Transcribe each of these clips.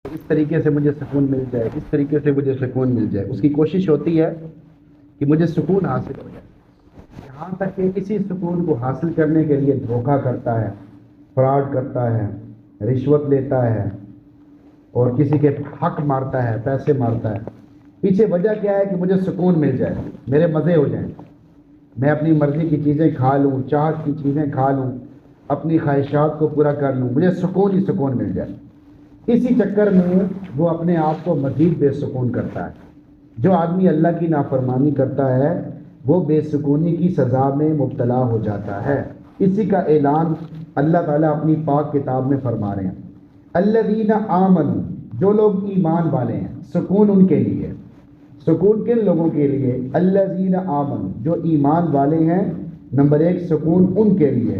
اس طریقے سے مجھے سکون مل جائے، اس طریقے سے مجھے سکون مل جائے، اس کی کوشش ہوتی ہے کہ مجھے سکون حاصل ہو جائے، یہاں تک کہ اسی سکون کو حاصل کرنے کے لیے دھوکہ کرتا ہے، فراڈ کرتا ہے، رشوت لیتا ہے اور کسی کے حق مارتا ہے، پیسے مارتا ہے۔ پیچھے وجہ کیا ہے کہ مجھے سکون مل جائے، میرے مزے ہو جائیں، میں اپنی مرضی کی چیزیں کھا لوں، چاہت کی چیزیں کھا لوں، اپنی خواہشات کو پورا کر لوں، مجھے سکون ہی سکون مل جائے۔ اسی چکر میں وہ اپنے آپ کو مزید بے سکون کرتا ہے۔ جو آدمی اللہ کی نافرمانی کرتا ہے وہ بے سکونی کی سزا میں مبتلا ہو جاتا ہے۔ اسی کا اعلان اللہ تعالیٰ اپنی پاک کتاب میں فرما رہے ہیں، الذین آمنوا، جو لوگ ایمان والے ہیں، سکون ان کے لیے۔ سکون کن لوگوں کے لیے؟ الذین آمنوا، جو ایمان والے ہیں، نمبر ایک سکون ان کے لیے۔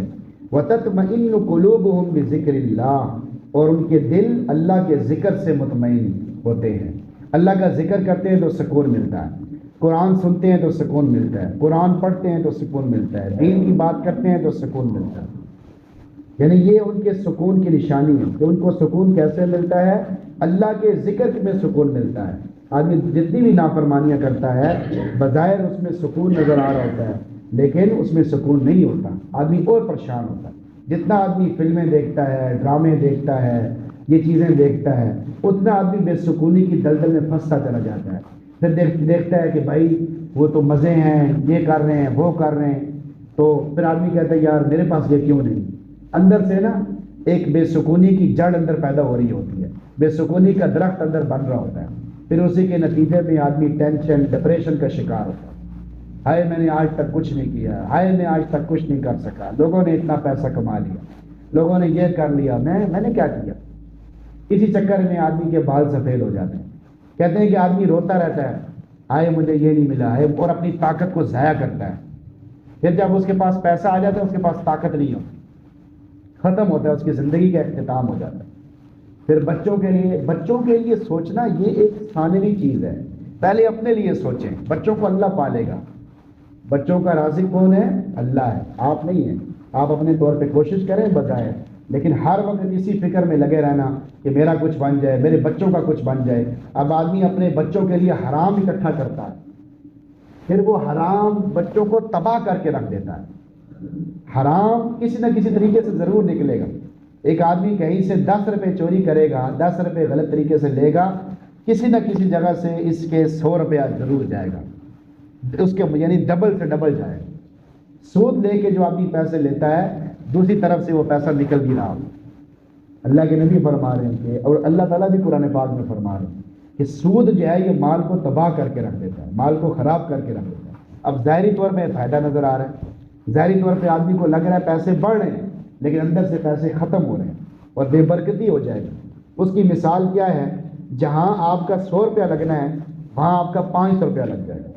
وتطمئن قلوبہم بذکر اللہ، اور ان کے دل اللہ کے ذکر سے مطمئن ہوتے ہیں۔ اللہ کا ذکر کرتے ہیں تو سکون ملتا ہے، قرآن سنتے ہیں تو سکون ملتا ہے، قرآن پڑھتے ہیں تو سکون ملتا ہے، دین کی بات کرتے ہیں تو سکون ملتا ہے۔ یعنی یہ ان کے سکون کی نشانی ہے کہ ان کو سکون کیسے ملتا ہے؟ اللہ کے ذکر میں سکون ملتا ہے۔ آدمی جتنی بھی نافرمانیاں کرتا ہے بظاہر اس میں سکون نظر آ رہا ہوتا ہے، لیکن اس میں سکون نہیں ہوتا، آدمی اور پریشان ہوتا ہے۔ جتنا آدمی فلمیں دیکھتا ہے، ڈرامے دیکھتا ہے، یہ چیزیں دیکھتا ہے، اتنا آدمی بے سکونی کی دلدل میں پھنستا چلا جاتا ہے۔ پھر دیکھتا ہے کہ بھائی وہ تو مزے ہیں، یہ کر رہے ہیں، وہ کر رہے ہیں، تو پھر آدمی کہتا ہے یار میرے پاس یہ کیوں نہیں؟ اندر سے نا ایک بے سکونی کی جڑ اندر پیدا ہو رہی ہوتی ہے، بے سکونی کا درخت اندر بن رہا ہوتا ہے، پھر اسی کے نتیجے میں آدمی ٹینشن، ڈپریشن کا شکار ہوتا ہے۔ ہائے میں نے آج تک کچھ نہیں کیا، ہائے میں آج تک کچھ نہیں کر سکا، لوگوں نے اتنا پیسہ کما لیا، لوگوں نے یہ کر لیا، میں نے کیا کیا؟ اسی چکر میں آدمی کے بال سفید ہو جاتے ہیں۔ کہتے ہیں کہ آدمی روتا رہتا ہے، ہائے مجھے یہ نہیں ملا ہے، اور اپنی طاقت کو ضائع کرتا ہے۔ پھر جب اس کے پاس پیسہ آ جاتا ہے اس کے پاس طاقت نہیں ہوتی، ختم ہوتا ہے، اس کی زندگی کا اختتام ہو جاتا ہے۔ پھر بچوں کے لیے سوچنا یہ ایک ثانوی چیز ہے، پہلے اپنے لیے سوچیں، بچوں کو اللہ پالے گا۔ بچوں کا رازق کون ہے؟ اللہ ہے، آپ نہیں ہیں۔ آپ اپنے طور پہ کوشش کریں بظاہر، لیکن ہر وقت اسی فکر میں لگے رہنا کہ میرا کچھ بن جائے، میرے بچوں کا کچھ بن جائے۔ اب آدمی اپنے بچوں کے لیے حرام اکٹھا کرتا ہے، پھر وہ حرام بچوں کو تباہ کر کے رکھ دیتا ہے۔ حرام کسی نہ کسی طریقے سے ضرور نکلے گا۔ ایک آدمی کہیں سے 10 روپے چوری کرے گا، 10 روپے غلط طریقے سے لے گا، کسی نہ کسی جگہ سے اس کے 100 روپیہ ضرور جائے گا، اس کے یعنی ڈبل سے ڈبل جائے گا۔ سود لے کے جو آدمی پیسے لیتا ہے دوسری طرف سے وہ پیسہ نکل بھی رہا ہو۔ اللہ کے نبی فرما رہے ہیں کہ، اور اللہ تعالیٰ بھی قرآن پاک میں فرما رہے ہیں کہ سود جو ہے یہ مال کو تباہ کر کے رکھ دیتا ہے، مال کو خراب کر کے رکھ دیتا ہے۔ اب ظاہری طور پہ فائدہ نظر آ رہا ہے، ظاہری طور پہ آدمی کو لگ رہا ہے پیسے بڑھ رہے ہیں، لیکن اندر سے پیسے ختم ہو رہے ہیں اور بے برکتی ہو جائے گی۔ اس کی مثال کیا ہے؟ جہاں آپ کا 100 روپیہ لگنا ہے وہاں آپ کا 500 روپیہ لگ جائے گا۔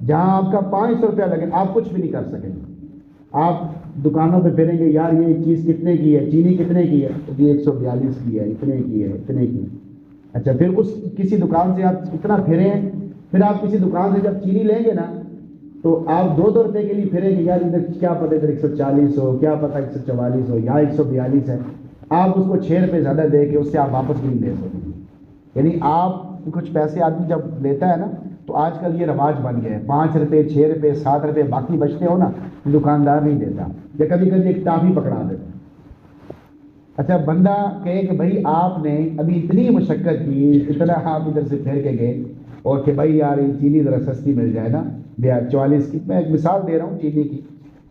جہاں آپ کا 500 روپیہ لگے آپ کچھ بھی نہیں کر سکیں گے۔ آپ دکانوں پہ پھریں گے، یار یہ چیز کتنے کی ہے، چینی کتنے کی ہے، تو یہ 142 کی ہے، اتنے کی ہے، اتنے کی ہے۔ اچھا پھر اس کسی دکان سے آپ اتنا پھریں، پھر آپ کسی دکان سے جب چینی لیں گے نا تو آپ 2 روپے کے لیے پھریں گے، یار ادھر کیا پتہ ادھر 140 ہو، کیا پتہ 144 ہو، یہاں 142 ہے۔ آپ اس کو 6 روپے زیادہ دے کے اس سے آپ واپس بھی نہیں دے سکتے۔ یعنی آپ کچھ پیسے آدمی جب لیتا ہے نا تو آج کل یہ رواج بن گیا ہے، 5 روپے 6 روپے 7 روپے باقی بچتے ہو نا دکاندار نہیں دیتا، یا کبھی کبھی ایک ٹافی پکڑا دیتا۔ اچھا بندہ کہے کہ بھائی آپ نے ابھی اتنی مشقت کی، اتنا آپ ادھر سے پھیر کے گئے، اور کہ بھائی یار یہ چینی ذرا سستی مل جائے نا 44 کی، میں ایک مثال دے رہا ہوں چینی کی،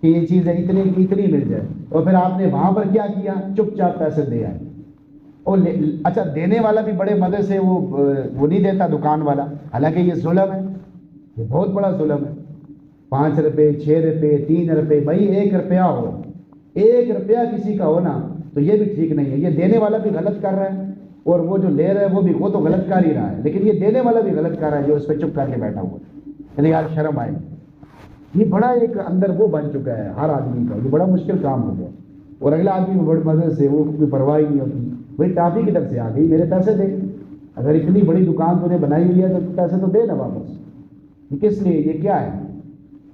کہ یہ چیز اتنے کی اتنی مل جائے، اور پھر آپ نے وہاں پر کیا کیا؟ چپ چاپ پیسے دے آئے۔ اور اچھا دینے والا بھی بڑے مزے سے وہ نہیں دیتا دکان والا، حالانکہ یہ ظلم ہے، یہ بہت بڑا ظلم ہے۔ 5 روپے 6 روپے 3 روپے، بھائی 1 روپیہ ہو، 1 روپیہ کسی کا ہونا تو یہ بھی ٹھیک نہیں ہے۔ یہ دینے والا بھی غلط کر رہا ہے اور وہ جو لے رہا ہے وہ تو غلط کر ہی رہا ہے، لیکن یہ دینے والا بھی غلط کر رہا ہے جو اس پہ چپ کر کے بیٹھا ہوا ہے۔ یعنی یار شرم آئے، یہ بڑا ایک اندر وہ بن چکا ہے ہر آدمی کا، یہ بڑا مشکل کام ہو گیا۔ اور اگلا آدمی بڑے مزے سے، وہ کوئی پرواہ نہیں ہوتی، بھائی ٹافی کی طرف سے آ گئی، میرے پیسے دے، اگر اتنی بڑی دکان تو نے بنائی ہوئی ہے تو پیسے تو دے نا واپس۔ کس لیے؟ یہ کیا ہے؟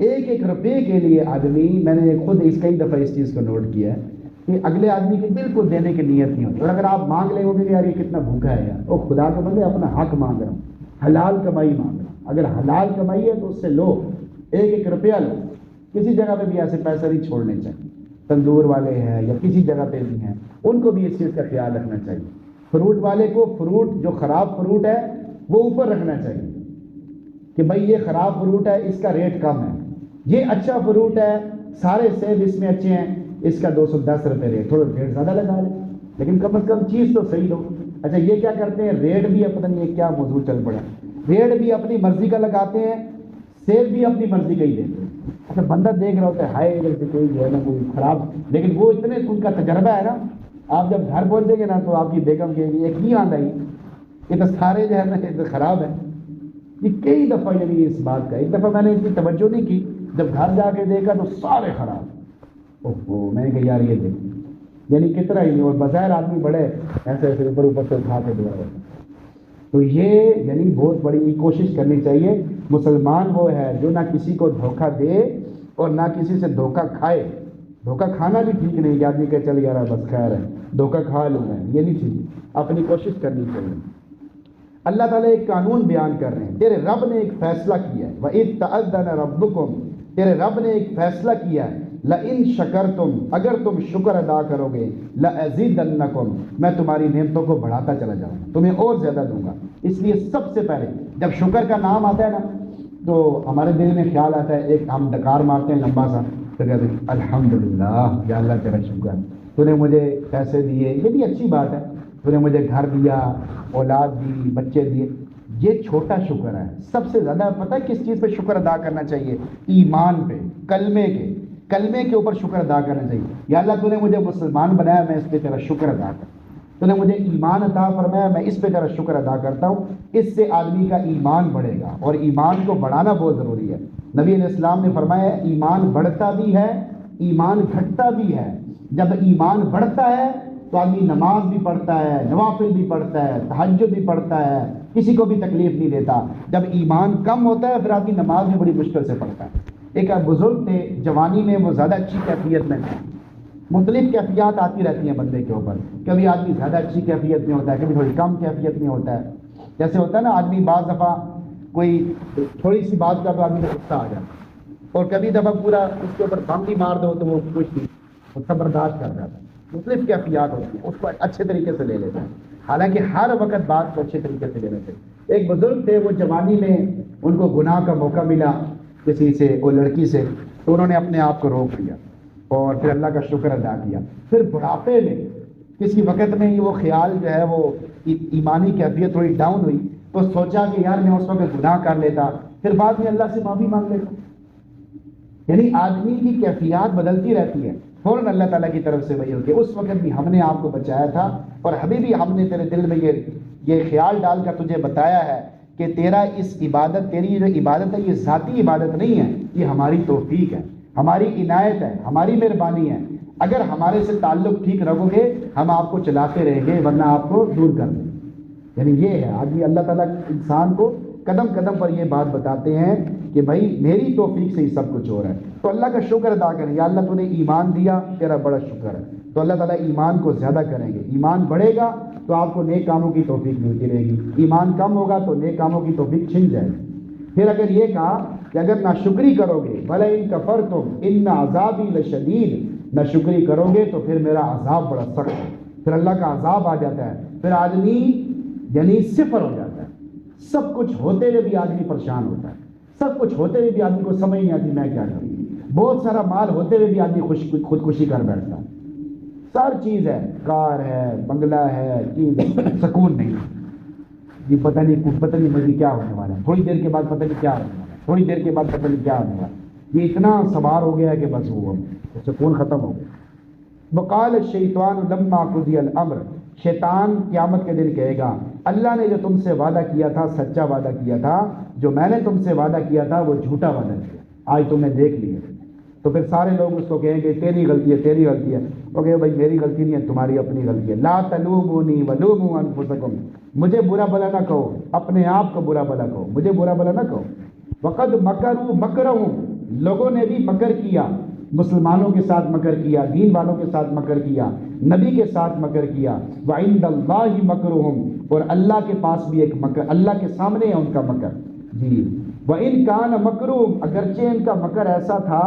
1 روپے کے لیے آدمی، میں نے خود کئی دفعہ اس چیز کو نوٹ کیا ہے کہ اگلے آدمی کی بالکل دینے کی نیت نہیں ہوتی. اور اگر آپ مانگ لیں گے کہ یار یہ کتنا بھوکا ہے یار، وہ خدا کے بندے اپنا حق مانگ رہا ہوں، حلال کمائی مانگ رہا ہوں. اگر حلال کمائی ہے تو اس سے لو، ایک ایک روپیہ لو. کسی جگہ پہ بھی ایسے پیسے نہیں چھوڑنے چاہیے. تندور والے ہیں یا کسی جگہ پہ بھی ہیں، ان کو بھی اس چیز کا خیال رکھنا چاہیے. فروٹ والے کو فروٹ جو خراب فروٹ ہے وہ اوپر رکھنا چاہیے کہ بھائی یہ خراب فروٹ ہے، اس کا ریٹ کم ہے. یہ اچھا فروٹ ہے، سارے سیب اس میں اچھے ہیں، اس کا 210 روپے ریٹ، تھوڑا ریٹ زیادہ لگا لیں لیکن کم از کم چیز تو صحیح دو. اچھا یہ کیا کرتے ہیں، ریٹ بھی پتہ نہیں یہ کیا موضوع چل پڑا، ریٹ بھی اپنی مرضی کا لگاتے ہیں، سیب بھی اپنی مرضی کا ہی دیتے ہیں. اچھا بندہ دیکھ رہا ہوتا ہے ہائے ادھر سے کوئی جو ہے نا کوئی خراب، لیکن وہ اتنے ان کا تجربہ ہے نا، آپ جب گھر پہنچیں گے نا تو آپ کی بیگم کہے گی ایک ہی آندہ ہی یہ تو سارے جو ہے نا یہ تو خراب ہے. یہ کئی دفعہ یعنی اس بات کا، ایک دفعہ میں نے اتنی توجہ نہیں کی، جب گھر جا کے دیکھا تو سارے خراب. اوہ میں نے کہا یار یہ دیکھ یعنی کتنا ہی، اور بظاہر آدمی بڑے ایسے ایسے اوپر اوپر سے اٹھا کے دیا ہوتا ہے. تو یہ یعنی بہت بڑی کوشش کرنی چاہیے. مسلمان وہ ہے جو نہ کسی کو دھوکہ دے اور نہ کسی سے دھوکہ کھائے. دھوکہ کھانا بھی ٹھیک نہیں کہ آدمی کہ چل یار بس خیر ہے دھوکہ کھا لوں میں، یہ نہیں ٹھیک. اپنی کوشش کرنی چاہیے. اللہ تعالیٰ ایک قانون بیان کر رہے ہیں، تیرے رب نے ایک فیصلہ کیا ہے. وَإِذْ تَأَذَّنَ رَبُّكُمْ، تیرے رب نے ایک فیصلہ کیا ہے. لَإِن شَكَرْتُمْ، اگر تم شکر ادا کرو گے، لَأَزِيدَنَّكُمْ، میں تمہاری نعمتوں کو بڑھاتا چلا جاؤں گا، تمہیں اور زیادہ دوں گا. اس لیے سب سے پہلے جب شکر کا نام آتا ہے نا تو ہمارے دل میں خیال آتا ہے، ایک ہم ڈکار مارتے ہیں لمبا سا، تو کہتے ہیں الحمدللہ یا اللہ تیرا شکر، تو نے مجھے پیسے دیے، یہ بھی اچھی بات ہے، تو نے مجھے گھر دیا، اولاد دی، بچے دیے. یہ چھوٹا شکر ہے. سب سے زیادہ پتہ ہے کس چیز پہ شکر ادا کرنا چاہیے؟ ایمان پہ، کلمے کے اوپر شکر ادا کرنا چاہیے. یا اللہ تو نے مجھے مسلمان بنایا، میں اس پہ تیرا شکر ادا کرتا ہوں. تو نے مجھے ایمان عطا فرمایا، میں اس پہ تیرا شکر ادا کرتا ہوں. اس سے آدمی کا ایمان بڑھے گا، اور ایمان کو بڑھانا بہت ضروری ہے. نبی علیہ السلام نے فرمایا ایمان بڑھتا بھی ہے، ایمان گھٹتا بھی ہے. جب ایمان بڑھتا ہے تو آدمی نماز بھی پڑھتا ہے، نوافل بھی پڑھتا ہے، تہجد بھی پڑھتا ہے، کسی کو بھی تکلیف نہیں دیتا. جب ایمان کم ہوتا ہے پھر آدمی نماز بھی بڑی مشکل سے پڑھتا ہے. ایک بزرگ تھے، جوانی میں وہ زیادہ اچھی کیفیت میں تھے. مختلف کیفیات آتی رہتی ہیں بندے کے اوپر، کبھی آدمی زیادہ اچھی کیفیت میں ہوتا ہے، کبھی تھوڑی کم کیفیت میں ہوتا ہے. جیسے ہوتا ہے نا آدمی بعض دفعہ کوئی تھوڑی سی بات کا تو آدمی کو غصہ آ جاتا ہے، اور کبھی دفعہ پورا اس کے اوپر بم بھی مار دو تو وہ کچھ نہیں، وہ سب برداشت کر جاتا ہے. مختلف کیفیات ہوتی ہیں، اس کو اچھے طریقے سے لے لیتا ہے. حالانکہ ہر وقت بات کو اچھے طریقے سے لینا چاہیے. ایک بزرگ تھے، وہ جوانی میں ان کو گناہ کا موقع ملا کسی سے، وہ لڑکی سے، تو انہوں نے اپنے آپ کو روک لیا اور پھر اللہ کا شکر ادا کیا. پھر بڑھاپے میں کسی وقت میں وہ خیال جو ہے وہ ایمانی کیفیت تھوڑی ڈاؤن ہوئی تو سوچا کہ یار میں اس وقت گناہ کر لیتا، پھر بعد میں اللہ سے معافی مانگ لیتا. یعنی آدمی کی کیفیات بدلتی رہتی ہے، فوراً اللہ تعالیٰ کی طرف سے وہی ہوتی ہے. اس وقت بھی ہم نے آپ کو بچایا تھا، اور ابھی بھی ہم نے تیرے دل میں یہ خیال ڈال کر تجھے بتایا ہے کہ تیرا اس عبادت، تیری جو عبادت ہے یہ ذاتی عبادت نہیں ہے، یہ ہماری توفیق ہے، ہماری عنایت ہے، ہماری مہربانی ہے. اگر ہمارے سے تعلق ٹھیک رکھو گے ہم آپ کو چلاتے رہیں گے، ورنہ آپ کو دور کر دیں گے. یعنی یہ ہے آدمی، اللہ تعالیٰ انسان کو قدم قدم پر یہ بات بتاتے ہیں کہ بھائی میری توفیق سے ہی سب کچھ ہو رہا ہے. تو اللہ کا شکر ادا کریں. یا اللہ تو نے ایمان دیا، تیرا بڑا شکر ہے. تو اللہ تعالیٰ ایمان کو زیادہ کریں گے. ایمان بڑھے گا تو آپ کو نیک کاموں کی توفیق ملتی رہے گی، ایمان کم ہوگا تو نیک کاموں کی توفیق چھن جائے گی. پھر اگر یہ کہا کہ اگر ناشکری کرو گے، بَلَئِن كَفَرْتُمْ إِنَّ عَذَابِي لَشَدِيدٌ، ناشکری کرو گے تو پھر میرا عذاب بڑا سخت ہے. پھر اللہ کا عذاب آ جاتا ہے، پھر آدمی یعنی صفر ہو جاتا ہے. سب کچھ ہوتے ہوئے بھی آدمی پریشان ہوتا ہے، سب کچھ ہوتے ہوئے بھی آدمی کو سمجھ نہیں آتی میں کیا کروں. بہت سارا مال ہوتے ہوئے بھی آدمی خودکشی کر بیٹھتا ہے. سر چیز ہے، کار ہے، بنگلہ ہے، چیز سکون نہیں. یہ پتہ نہیں مجھے کیا ہونے والا ہے، تھوڑی دیر کے بعد پتہ نہیں کیا ہونے والا ہے، تھوڑی دیر کے بعد پتہ نہیں کیا ہونے والا ہے. یہ اتنا سوار ہو گیا ہے کہ بس وہ سکون ختم ہو گیا. وقال الشیطان لما قضی الامر، شیطان قیامت کے دن کہے گا اللہ نے جو تم سے وعدہ کیا تھا سچا وعدہ کیا تھا، جو میں نے تم سے وعدہ کیا تھا وہ جھوٹا وعدہ کیا، آج تم نے دیکھ لیا. تو پھر سارے لوگ اس کو کہیں گے تیری غلطی ہے، تیری غلطی ہے. وہ کہے بھائی میری غلطی نہیں ہے، تمہاری اپنی غلطی ہے. لا تلومونی ولوموا انفسکم، مجھے برا بلا نہ کہو، اپنے آپ کو برا بلا کہو، مجھے برا بلا نہ کہو. وقد مکروا مکرہم، لوگوں نے بھی مکر کیا، مسلمانوں کے ساتھ مکر کیا، دین والوں کے ساتھ مکر کیا، نبی کے ساتھ مکر کیا. وعند اللہ مکرہم، اور اللہ کے پاس بھی ایک مکر، اللہ کے سامنے ہے ان کا مکر. جی وَإِن كَانَ مَكْرُهُمْ، اگرچہ ان کا مکر ایسا تھا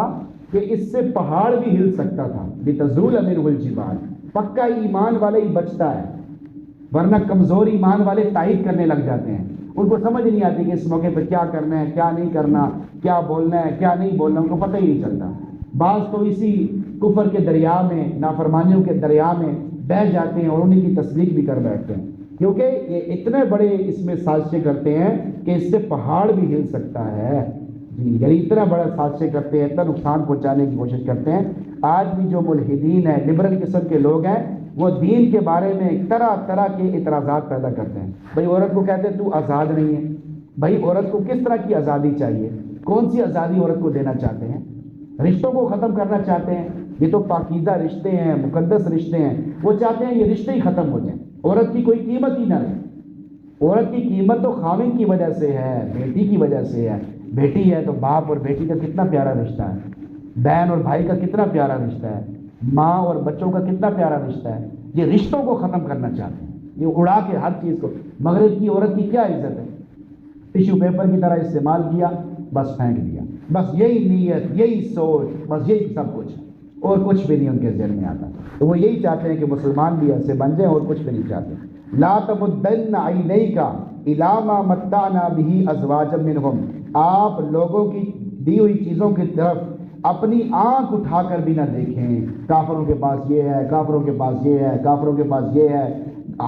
کہ اس سے پہاڑ بھی ہل سکتا تھا. لِتَزُولَ مِنْهُ الْجِبَالُ، پکا ایمان والے ہی بچتا ہے، ورنہ کمزور ایمان والے تائید کرنے لگ جاتے ہیں. ان کو سمجھ نہیں آتی کہ اس موقع پہ کیا کرنا ہے، کیا نہیں کرنا، کیا بولنا ہے، کیا نہیں بولنا، ان کو پتہ ہی نہیں چلتا. بعض تو اسی کفر کے دریا میں، نافرمانیوں کے دریا میں بہہ جاتے ہیں اور انہیں کی تصدیق بھی کر بیٹھتے ہیں، کیونکہ یہ اتنے بڑے اس میں سازشیں کرتے ہیں کہ اس سے پہاڑ بھی ہل سکتا ہے. جی یعنی اتنا بڑا سازشیں کرتے ہیں، اتنا نقصان پہنچانے کی کوشش کرتے ہیں. آج بھی جو ملحدین ہیں، لبرل قسم کے لوگ ہیں، وہ دین کے بارے میں طرح طرح کے اعتراضات پیدا کرتے ہیں. بھائی عورت کو کہتے ہیں تو آزاد نہیں ہے. بھائی عورت کو کس طرح کی آزادی چاہیے؟ کون سی آزادی عورت کو دینا چاہتے ہیں؟ رشتوں کو ختم کرنا چاہتے ہیں. یہ تو پاکیزہ رشتے ہیں، مقدس رشتے ہیں، وہ چاہتے ہیں یہ رشتے ہی ختم ہو جائیں، عورت کی کوئی قیمت ہی نہ رہے. عورت کی قیمت تو خاوند کی وجہ سے ہے، بیٹی کی وجہ سے ہے. بیٹی ہے تو باپ اور بیٹی کا کتنا پیارا رشتہ ہے، بہن اور بھائی کا کتنا پیارا رشتہ ہے، ماں اور بچوں کا کتنا پیارا رشتہ ہے. یہ رشتوں کو ختم کرنا چاہتے ہیں، یہ اڑا کے ہر چیز کو. مغرب کی عورت کی کیا عزت ہے؟ ٹیشو پیپر کی طرح استعمال کیا، بس پھینک دیا. بس یہی نیت، یہی سوچ، بس یہی سب کچھ، اور کچھ بھی نہیں ان کے ذہن میں آتا. تو وہ یہی چاہتے ہیں کہ مسلمان بھی ایسے بن جائیں، اور کچھ بھی نہیں چاہتے. لا تمدن عینیک الی ما متعنا به ازواجا منهم، آپ لوگوں کی دی ہوئی چیزوں کی طرف اپنی آنکھ اٹھا کر بھی نہ دیکھیں. کافروں کے پاس یہ ہے، کافروں کے پاس یہ ہے، کافروں کے پاس یہ ہے،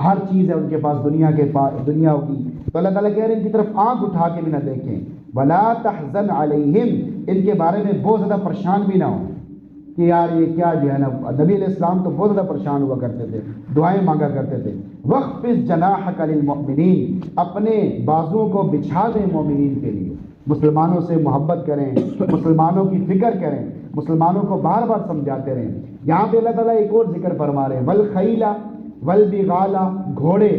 ہر چیز ہے ان کے پاس، دنیا کے پاس، دنیا کی. تو اللہ تعالیٰ کہہ رہے ہیں ان کی طرف آنکھ اٹھا کے بھی نہ دیکھیں. ولا تحزن علیہم، ان کے بارے میں بہت زیادہ پریشان بھی نہ ہوں کہ یار یہ کیا جو ہے نا. نبی علیہ السلام تو بہت زیادہ پریشان ہوا کرتے تھے، دعائیں مانگا کرتے تھے. وَخْفِضْ جَنَاحَكَ لِلْمُؤْمِنِينَ، اپنے بازوؤں کو بچھا دیں مومنین کے لیے. مسلمانوں سے محبت کریں، مسلمانوں کی فکر کریں، مسلمانوں کو بار بار سمجھاتے رہیں. یہاں پہ اللہ تعالیٰ ایک اور ذکر فرما رہے ہیں، وَالْخَيْلَ وَالْبِغَالَ، گھوڑے،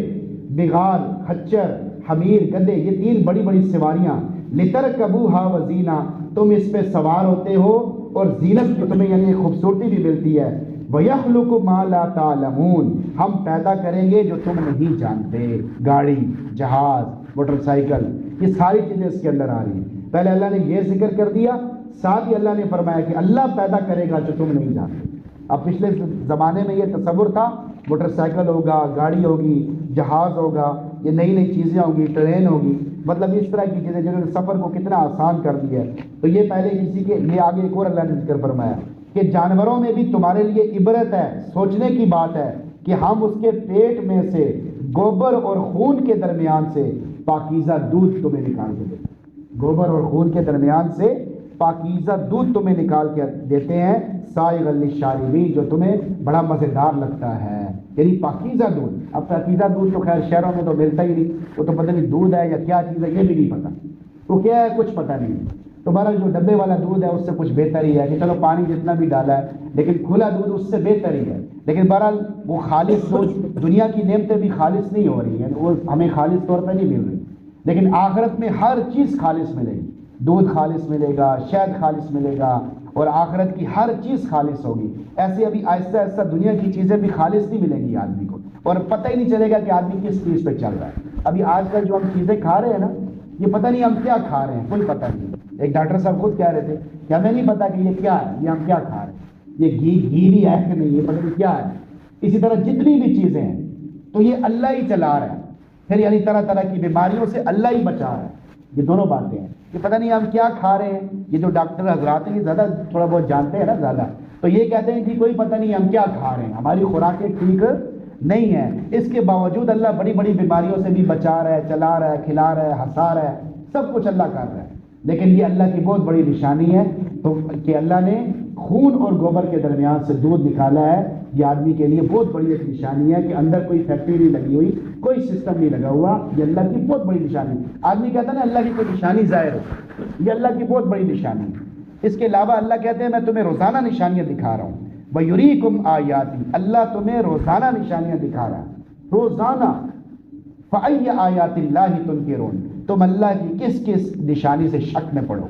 بغال، خچر، حمیر، گدھے، یہ تین بڑی بڑی سواریاں. لِتَرْكَبُوهَا وَزِينَةً، تم اس پہ سوار ہوتے ہو اور زینت کی تمہیں یعنی خوبصورتی بھی ملتی ہے. وَيَخْلُقُ مَا لَا تَعْلَمُونَ، ہم پیدا کریں گے جو تم نہیں جانتے. گاڑی، جہاز، موٹر سائیکل، یہ ساری چیزیں اس کے اندر آ رہی ہیں. پہلے اللہ نے یہ ذکر کر دیا، ساتھ ہی اللہ نے فرمایا کہ اللہ پیدا کرے گا جو تم نہیں جانتے. اب پچھلے زمانے میں یہ تصور تھا موٹر سائیکل ہوگا، گاڑی ہوگی، جہاز ہوگا، یہ نئی نئی چیزیں ہوں گی، ٹرین ہوگی، مطلب اس طرح کی چیزیں جنہوں نے سفر کو کتنا آسان کر دیا ہے. تو یہ پہلے کسی کے، یہ آگے ایک اور اللہ نے ذکر فرمایا کہ جانوروں میں بھی تمہارے لیے عبرت ہے، سوچنے کی بات ہے کہ ہم اس کے پیٹ میں سے گوبر اور خون کے درمیان سے پاکیزہ دودھ تمہیں نکال کے دیتے ہیں. گوبر اور خون کے درمیان سے پاکیزہ دودھ تمہیں نکال کے دیتے ہیں. سائغ للشاربین، جو تمہیں بڑا مزیدار لگتا ہے، یعنی پاکیزہ دودھ. اب پاکیزہ دودھ تو خیر شہروں میں تو ملتا ہی نہیں، وہ تو پتہ نہیں دودھ ہے یا کیا چیز ہے یہ بھی نہیں پتہ، تو کیا ہے کچھ پتہ نہیں. تو بہرحال جو ڈبے والا دودھ ہے اس سے کچھ بہتر ہی ہے کہ چلو پانی جتنا بھی ڈالا ہے، لیکن کھلا دودھ اس سے بہتر ہی ہے. لیکن بہرحال وہ خالص دودھ، دنیا کی نعمتیں بھی خالص نہیں ہو رہی ہیں، وہ ہمیں خالص طور پہ نہیں مل رہی. لیکن آخرت میں ہر چیز خالص ملے گی. دودھ خالص ملے گا، شہد خالص ملے گا، اور آخرت کی ہر چیز خالص ہوگی. ایسے ابھی آہستہ آہستہ دنیا کی چیزیں بھی خالص نہیں ملیں گی آدمی کو، اور پتہ ہی نہیں چلے گا کہ آدمی کس چیز پہ چل رہا ہے. ابھی آج کل جو ہم چیزیں کھا رہے ہیں نا، یہ پتہ نہیں ہم کیا کھا رہے ہیں، کوئی پتہ نہیں. ایک ڈاکٹر صاحب خود کہہ رہے تھے کہ ہمیں نہیں پتہ کہ یہ کیا ہے، یہ ہم کیا کھا رہے ہیں، یہ گھی بھی ہے کہ نہیں، یہ پتہ نہیں کیا ہے. اسی طرح جتنی بھی چیزیں ہیں تو یہ اللہ ہی چلا رہا ہے. پھر یعنی طرح طرح کی بیماریوں سے اللہ ہی بچا رہا ہے. یہ دونوں باتیں ہیں کہ پتہ نہیں ہم کیا کھا رہے ہیں. یہ جو ڈاکٹر حضرات ہیں یہ زیادہ تھوڑا بہت جانتے ہیں نا زیادہ، تو یہ کہتے ہیں کہ کوئی پتہ نہیں ہم کیا کھا رہے ہیں، ہماری خوراکیں ٹھیک نہیں ہیں. اس کے باوجود اللہ بڑی بڑی بیماریوں سے بھی بچا رہا ہے، چلا رہا ہے، کھلا رہا ہے، ہنسا رہا ہے، سب کچھ اللہ کر رہا ہے. لیکن یہ اللہ کی بہت بڑی نشانی ہے تو کہ اللہ نے خون اور گوبر کے درمیان سے دودھ نکالا ہے. یہ آدمی کے لیے بہت بڑی ایک نشانی ہے کہ اندر کوئی فیکٹری نہیں لگی ہوئی، کوئی سسٹم نہیں لگا ہوا. یہ اللہ کی بہت بڑی نشانی. آدمی کہتا ہے نا اللہ کی کوئی نشانی ظاہر ہو، یہ اللہ کی بہت بڑی نشانی ہے. اس کے علاوہ اللہ کہتے ہیں میں تمہیں روزانہ نشانیاں دکھا رہا ہوں. وَيُرِيكُمْ آيَاتِي، اللہ تمہیں روزانہ نشانیاں دکھا رہا ہے، روزانہ. فَأَيَّ آيَاتِ اللَّهِ تُنْكِرُونَ، تم اللہ کی کس کس نشانی سے شک میں پڑو،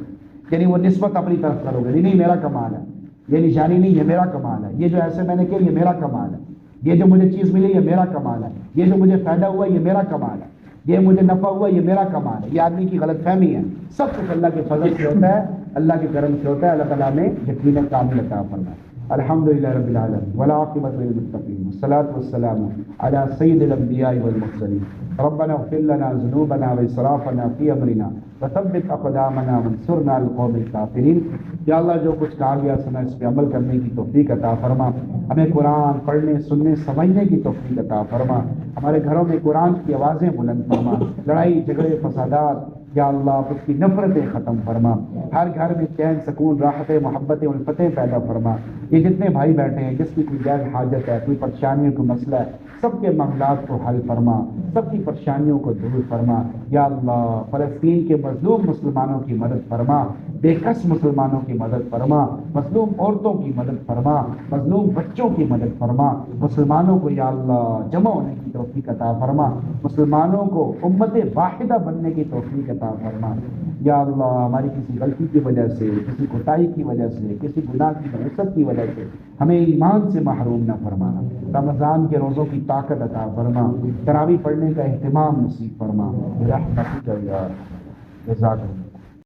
یعنی وہ نسبت اپنی طرف کرو گے، نہیں میرا کمال ہے، یہ نشانی نہیں، یہ میرا کمال ہے، یہ جو ایسے میں نے کیا یہ میرا کمال ہے، یہ جو مجھے چیز ملی یہ میرا کمال ہے، یہ جو مجھے فائدہ ہوا یہ میرا کمال ہے، یہ مجھے نفع ہوا یہ میرا کمال ہے۔ یہ آدمی کی غلط فہمی ہے، سب کچھ اللہ کے فضل سے ہوتا ہے، اللہ کے کرم سے ہوتا ہے۔ اللہ تعالیٰ نے یقین کامل عطا فرمایا۔ الحمدللہ رب العالمین والعاقبۃ للمتقین والصلاۃ والسلام علی سید الانبیاء والمرسلین ربنا اغفر لنا ذنوبنا واسرافنا فی امرنا وثبت اقدامنا وانصرنا على القوم الکافرین۔ یا اللہ جو کچھ کہا گیا سنا اس پہ عمل کرنے کی توفیق عطا فرما، ہمیں قرآن پڑھنے سننے سمجھنے کی توفیق عطا فرما، ہمارے گھروں میں قرآن کی آوازیں بلند فرما، لڑائی جھگڑے فسادات یا اللہ اس کی نفرتیں ختم فرما، ہر گھر میں چین سکون راحتیں محبتیں الفتیں پیدا فرما۔ یہ جتنے بھائی بیٹھے ہیں جس کی کوئی جائز حاجت ہے، کوئی پریشانیوں کا مسئلہ ہے، سب کے معاملات کو حل فرما، سب کی پریشانیوں کو دور فرما۔ یا اللہ فلسطین کے مظلوم مسلمانوں کی مدد فرما، بے کس مسلمانوں کی مدد فرما، مظلوم عورتوں کی مدد فرما، مظلوم بچوں کی مدد فرما، مسلمانوں کو یا اللہ جمع ہونے کی توفیق عطا فرما، مسلمانوں کو امت واحدہ بننے کی توفیق عطا فرما۔ یا اللہ ہماری کسی غلطی کی وجہ سے، کسی کوتاہی کی وجہ سے، کسی گناہ کی نوسط کی وجہ سے ہمیں ایمان سے محروم نہ فرمانا۔ رمضان کے روزوں کی طاقت عطا فرما، تراویح پڑھنے کا اہتمام نصیب فرما، برحمتک یا جزاک اللہ۔